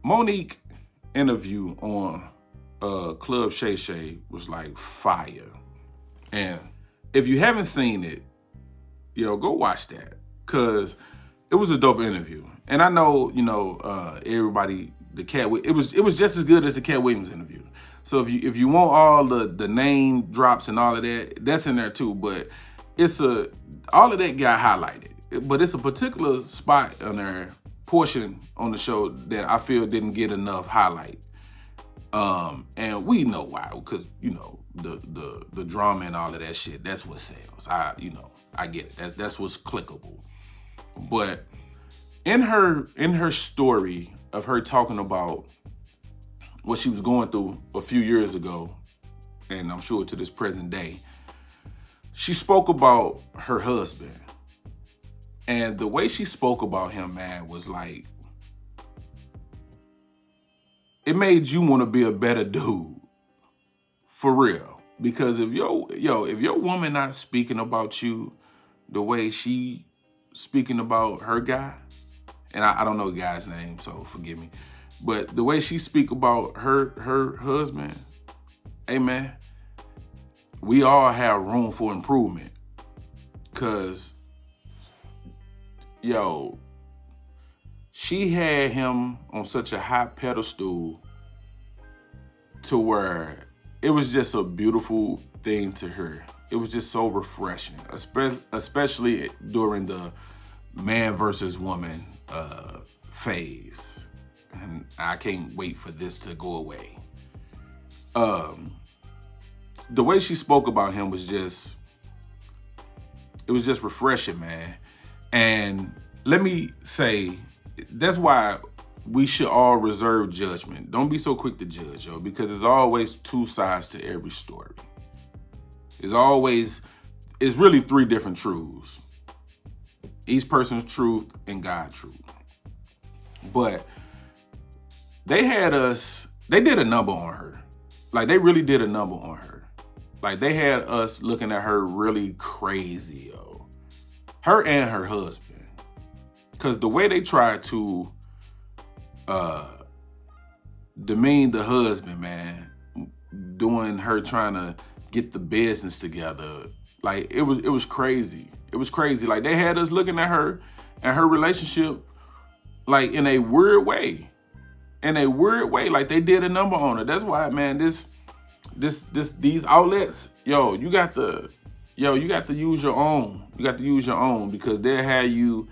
Monique interview on Club Shay Shay was like fire. And if you haven't seen it, go watch that. Cause it was a dope interview. And I know, everybody, it was just as good as the Cat Williams interview. So if you want all the name drops and all of that, that's in there too. But all of that got highlighted. But it's a particular spot on there, portion on the show that I feel didn't get enough highlight. And we know why, because the drama and all of that shit, that's what sells. I get it. That's what's clickable. But in her story of her talking about what she was going through a few years ago, and I'm sure to this present day, she spoke about her husband. And the way she spoke about him, man, was like, it made you want to be a better dude. For real. Because if your woman not speaking about you the way she speaking about her guy, and I don't know the guy's name, so forgive me, but the way she speak about her husband, hey man, we all have room for improvement. Cause she had him on such a high pedestal to where it was just a beautiful thing to her. It was just so refreshing, especially during the man versus woman phase. And I can't wait for this to go away. The way she spoke about him was just refreshing, man. And let me say, that's why we should all reserve judgment. Don't be so quick to judge, because there's always two sides to every story. It's really three different truths. Each person's truth and God's truth. But they did a number on her. Like, they really did a number on her. Like, they had us looking at her really crazy, yo. Her and her husband. Because the way they tried to demean the husband, man, doing her trying to get the business together, like, it was crazy. It was crazy. Like, they had us looking at her and her relationship, like, in a weird way. Like, they did a number on her. That's why, man, these outlets, you got to use your own. You got to use your own, because they'll have you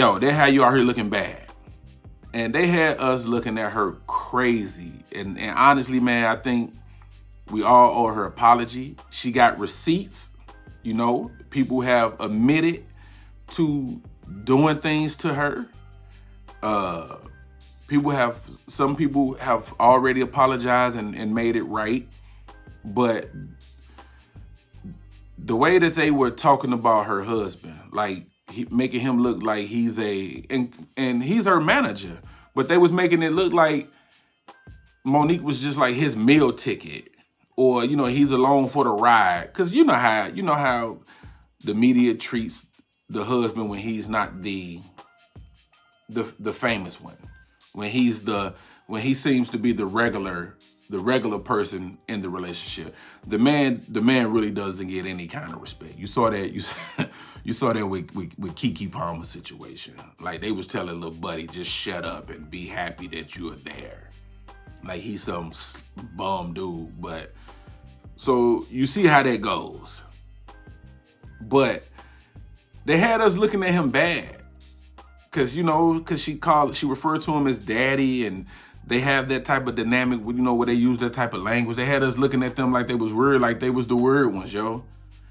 out here looking bad. And they had us looking at her crazy. And honestly, man, I think we all owe her apology. She got receipts. People have admitted to doing things to her. Some people have already apologized and made it right. But the way that they were talking about her husband, like, making him look like he's and he's her manager, but they was making it look like Monique was just like his meal ticket, or he's along for the ride. Cause you know how the media treats the husband when he's not the famous one, when he seems to be the regular person in the relationship. The man really doesn't get any kind of respect. You saw that. You saw that with Keke Palmer's situation. Like, they was telling little buddy, just shut up and be happy that you are there. Like, he's some bum dude. But so you see how that goes. But they had us looking at him bad. Cause she referred to him as daddy, and they have that type of dynamic, where they use that type of language. They had us looking at them like they was weird, like they was the weird ones, yo.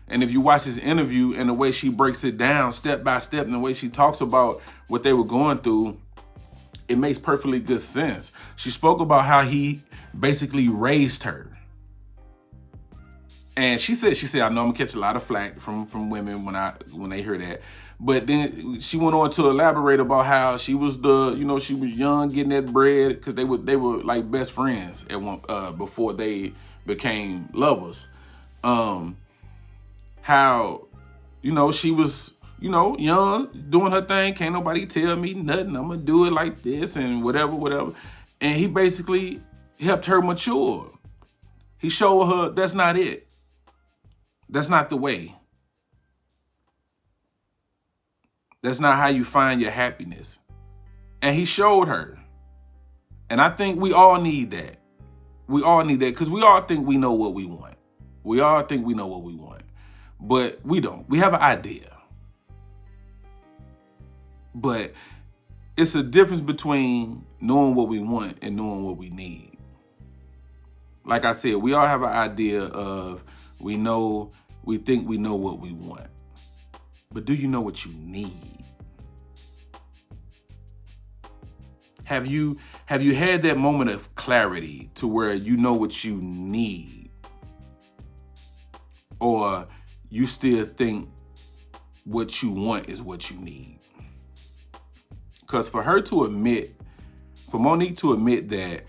And if you watch this interview and the way she breaks it down step by step, and the way she talks about what they were going through, it makes perfectly good sense. She spoke about how he basically raised her. And she said, I know I'm gonna catch a lot of flack from women when they hear that. But then she went on to elaborate about how she was she was young, getting that bread, because they were like best friends at one before they became lovers. How she was you know, young, doing her thing. Can't nobody tell me nothing. I'm gonna do it like this and whatever. And he basically helped her mature. He showed her that's not it. That's not the way. That's not how you find your happiness. And he showed her. And I think we all need that. We all need that because we all think we know what we want. We all think we know what we want. But we don't. We have an idea. But it's a difference between knowing what we want and knowing what we need. Like I said, we all have an idea of we think we know what we want. But do you know what you need? Have you had that moment of clarity to where you know what you need? Or you still think what you want is what you need? Because for Monique to admit that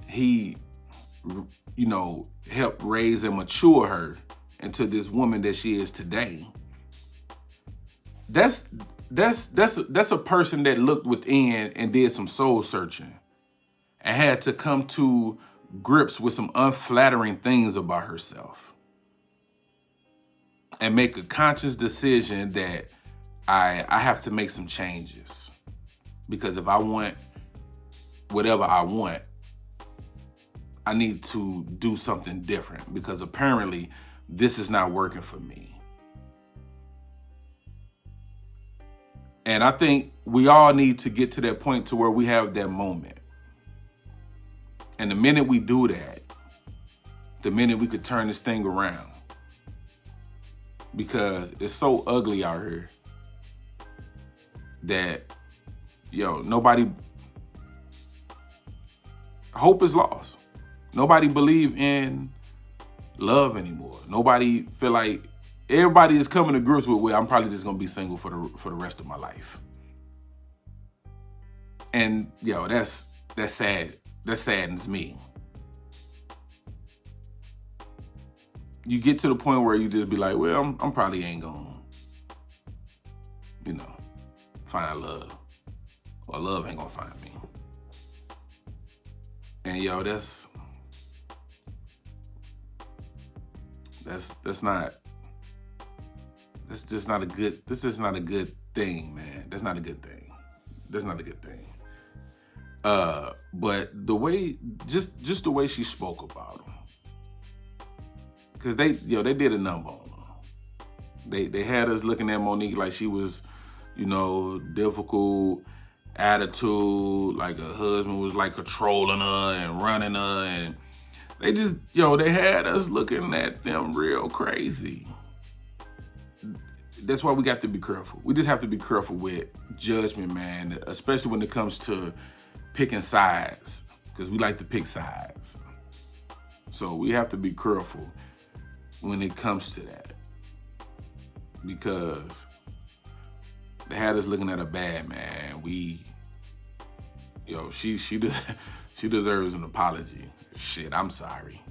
he, you know, helped raise and mature her into this woman that she is today, that's a person that looked within and did some soul searching and had to come to grips with some unflattering things about herself and make a conscious decision that I have to make some changes, because if I want whatever I want, I need to do something different, because apparently this is not working for me. And I think we all need to get to that point to where we have that moment. And the minute we do that, the minute we could turn this thing around, because it's so ugly out here that, hope is lost. Nobody believe in love anymore. Nobody feel like, everybody is coming to grips with, well, I'm probably just gonna be single for the rest of my life. And that's sad. That saddens me. You get to the point where you just be like, well, I'm probably ain't gonna, find love. Or love ain't gonna find me. And that's just not a good thing, man. That's not a good thing. But the way, just the way she spoke about him, because they did a number on her. They had us looking at Monique like she was, difficult attitude, like her husband was like controlling her and running her, and they just, they had us looking at them real crazy. That's why we got to be careful. We just have to be careful with judgment, man, especially when it comes to picking sides, because we like to pick sides. So we have to be careful when it comes to that, because they had us looking at her bad, man. She deserves an apology. Shit, I'm sorry.